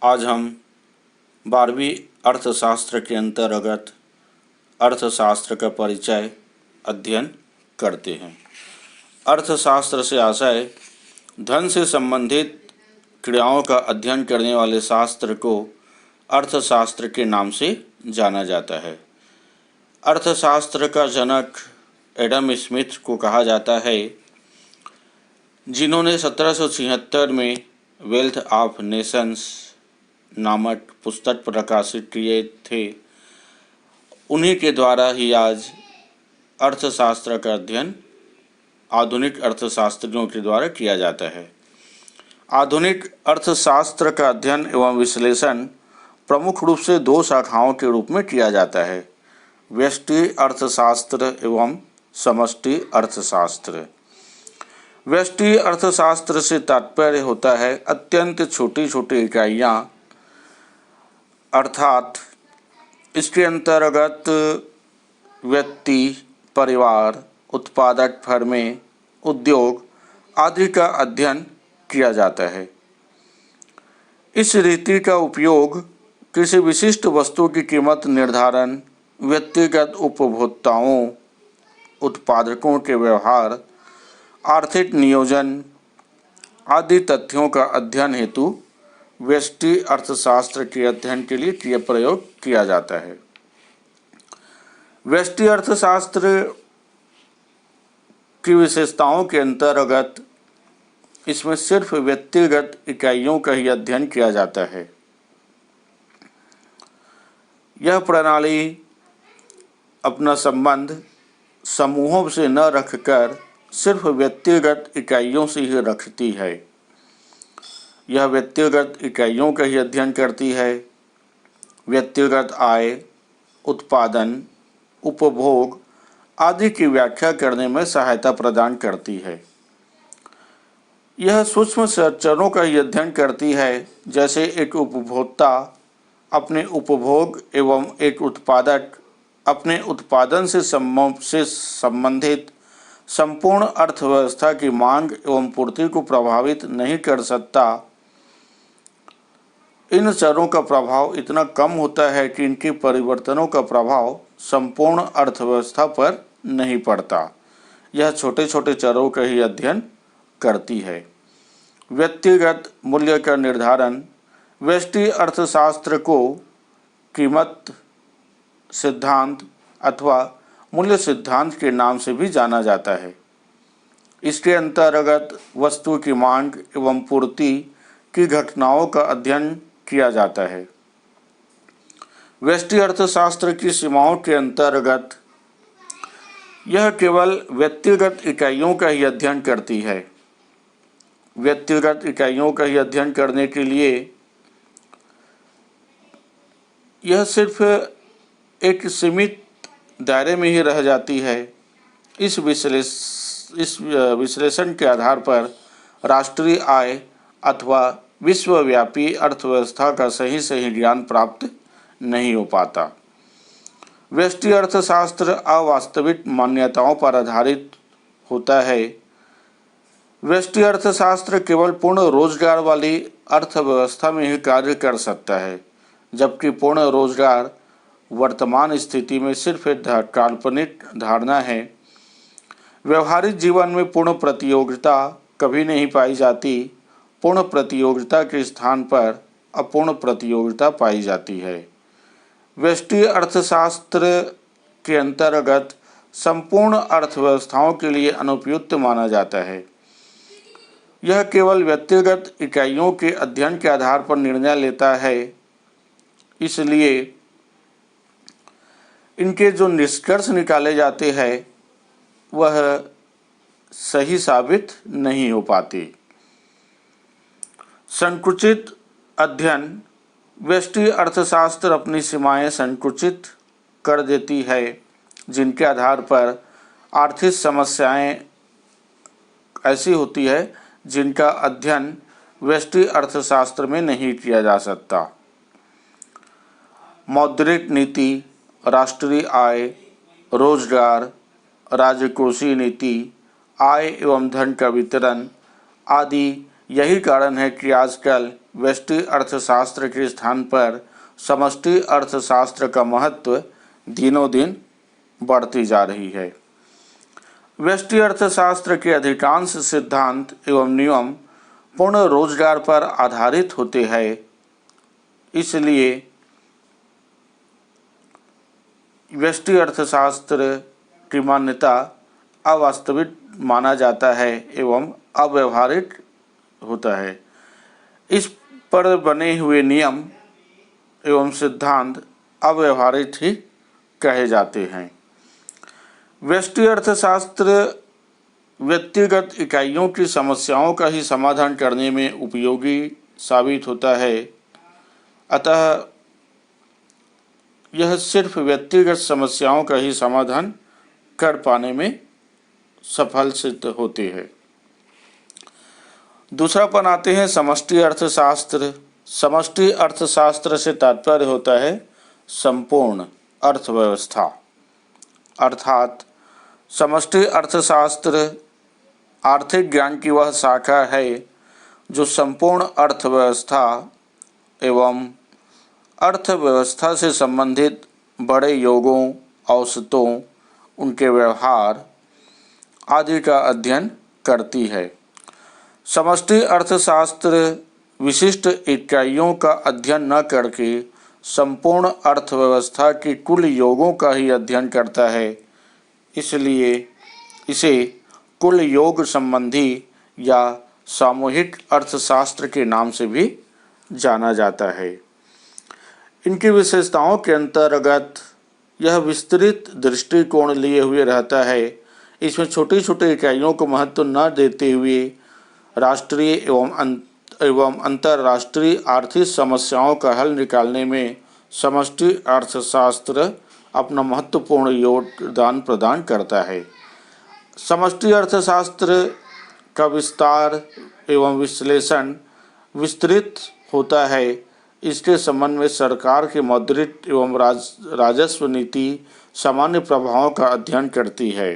आज हम 12वीं अर्थशास्त्र के अंतर्गत अर्थशास्त्र का परिचय अध्ययन करते हैं। अर्थशास्त्र से आशय धन से संबंधित क्रियाओं का अध्ययन करने वाले शास्त्र को अर्थशास्त्र के नाम से जाना जाता है। अर्थशास्त्र का जनक एडम स्मिथ को कहा जाता है, जिन्होंने 1776 में वेल्थ ऑफ नेशंस नामक पुस्तक प्रकाशित किए थे। उन्हीं के द्वारा ही आज अर्थशास्त्र का अध्ययन आधुनिक अर्थशास्त्रियों के द्वारा किया जाता है। आधुनिक अर्थशास्त्र का अध्ययन एवं विश्लेषण प्रमुख रूप से दो शाखाओं के रूप में किया जाता है, व्यष्टि अर्थशास्त्र एवं समष्टि अर्थशास्त्र। व्यष्टि अर्थशास्त्र से तात्पर्य होता है अत्यंत छोटी छोटी इकाइयाँ, अर्थात इसके अंतर्गत व्यक्ति, परिवार, उत्पादक फर्में, उद्योग आदि का अध्ययन किया जाता है। इस रीति का उपयोग किसी विशिष्ट वस्तु की कीमत निर्धारण, व्यक्तिगत उपभोक्ताओं, उत्पादकों के व्यवहार, आर्थिक नियोजन आदि तथ्यों का अध्ययन हेतु व्यष्टि अर्थशास्त्र के अध्ययन के लिए प्रयोग किया जाता है। व्यष्टि अर्थशास्त्र की विशेषताओं के अंतर्गत इसमें सिर्फ व्यक्तिगत इकाइयों का ही अध्ययन किया जाता है। यह प्रणाली अपना संबंध समूहों से न रखकर सिर्फ व्यक्तिगत इकाइयों से ही रखती है। यह व्यक्तिगत इकाइयों का ही अध्ययन करती है। व्यक्तिगत आय, उत्पादन, उपभोग आदि की व्याख्या करने में सहायता प्रदान करती है। यह सूक्ष्म चरों का ही अध्ययन करती है, जैसे एक उपभोक्ता अपने उपभोग एवं एक उत्पादक अपने उत्पादन से संबंधित संपूर्ण अर्थव्यवस्था की मांग एवं पूर्ति को प्रभावित नहीं कर सकता। इन चरों का प्रभाव इतना कम होता है कि इनके परिवर्तनों का प्रभाव संपूर्ण अर्थव्यवस्था पर नहीं पड़ता। यह छोटे छोटे चरों का ही अध्ययन करती है। व्यक्तिगत मूल्य का निर्धारण व्यष्टि अर्थशास्त्र को कीमत सिद्धांत अथवा मूल्य सिद्धांत के नाम से भी जाना जाता है। इसके अंतर्गत वस्तु की मांग एवं पूर्ति की घटनाओं का अध्ययन किया जाता है। व्यष्टि अर्थशास्त्र की सीमाओं के अंतर्गत यह केवल व्यक्तिगत इकाइयों का ही अध्ययन करती है। व्यक्तिगत इकाइयों का ही अध्ययन करने के लिए यह सिर्फ एक सीमित दायरे में ही रह जाती है। इस विश्लेषण के आधार पर राष्ट्रीय आय अथवा विश्वव्यापी अर्थव्यवस्था का सही ज्ञान प्राप्त नहीं हो पाता। व्यष्टि अर्थशास्त्र अवास्तविक मान्यताओं पर आधारित होता है। व्यष्टि अर्थशास्त्र केवल पूर्ण रोजगार वाली अर्थव्यवस्था में ही कार्य कर सकता है, जबकि पूर्ण रोजगार वर्तमान स्थिति में सिर्फ एक काल्पनिक धारणा है। व्यवहारिक जीवन में पूर्ण प्रतियोगिता कभी नहीं पाई जाती। पूर्ण प्रतियोगिता के स्थान पर अपूर्ण प्रतियोगिता पाई जाती है। व्यष्टि अर्थशास्त्र के अंतर्गत संपूर्ण अर्थव्यवस्थाओं के लिए अनुपयुक्त माना जाता है। यह केवल व्यक्तिगत इकाइयों के अध्ययन के आधार पर निर्णय लेता है, इसलिए इनके जो निष्कर्ष निकाले जाते हैं वह सही साबित नहीं हो पाती। संकुचित अध्ययन व्यष्टि अर्थशास्त्र अपनी सीमाएं संकुचित कर देती है, जिनके आधार पर आर्थिक समस्याएं ऐसी होती है जिनका अध्ययन व्यष्टि अर्थशास्त्र में नहीं किया जा सकता। मौद्रिक नीति, राष्ट्रीय आय, रोजगार, राजकोषीय नीति, आय एवं धन का वितरण आदि यही कारण है कि आजकल व्यष्टि अर्थशास्त्र के स्थान पर समष्टि अर्थशास्त्र का महत्व दिनों दिन बढ़ती जा रही है। व्यष्टि अर्थशास्त्र के अधिकांश सिद्धांत एवं नियम पूर्ण रोजगार पर आधारित होते हैं, इसलिए व्यष्टि अर्थशास्त्र की मान्यता अवास्तविक माना जाता है एवं अव्यवहारिक होता है। इस पर बने हुए नियम एवं सिद्धांत अव्यवहारिक ही कहे जाते हैं। व्यष्टि अर्थशास्त्र व्यक्तिगत इकाइयों की समस्याओं का ही समाधान करने में उपयोगी साबित होता है, अतः यह सिर्फ व्यक्तिगत समस्याओं का ही समाधान कर पाने में सफल सिद्ध होते हैं। दूसरापन आते हैं समष्टि अर्थशास्त्र। समष्टि अर्थशास्त्र से तात्पर्य होता है संपूर्ण अर्थव्यवस्था, अर्थात समष्टि अर्थशास्त्र आर्थिक ज्ञान की वह शाखा है जो संपूर्ण अर्थव्यवस्था एवं अर्थव्यवस्था से संबंधित बड़े योगों, औसतों, उनके व्यवहार आदि का अध्ययन करती है। समष्टि अर्थशास्त्र विशिष्ट इकाइयों का अध्ययन न करके संपूर्ण अर्थव्यवस्था के कुल योगों का ही अध्ययन करता है, इसलिए इसे कुल योग संबंधी या सामूहिक अर्थशास्त्र के नाम से भी जाना जाता है। इनकी विशेषताओं के अंतर्गत यह विस्तृत दृष्टिकोण लिए हुए रहता है। इसमें छोटी छोटी इकाइयों को महत्व न देते हुए राष्ट्रीय एवं अंतर्राष्ट्रीय आर्थिक समस्याओं का हल निकालने में समष्टि अर्थशास्त्र अपना महत्वपूर्ण योगदान प्रदान करता है। समष्टि अर्थशास्त्र का विस्तार एवं विश्लेषण विस्तृत होता है। इसके संबंध में सरकार के मौद्रिक एवं राजस्व नीति सामान्य प्रभावों का अध्ययन करती है।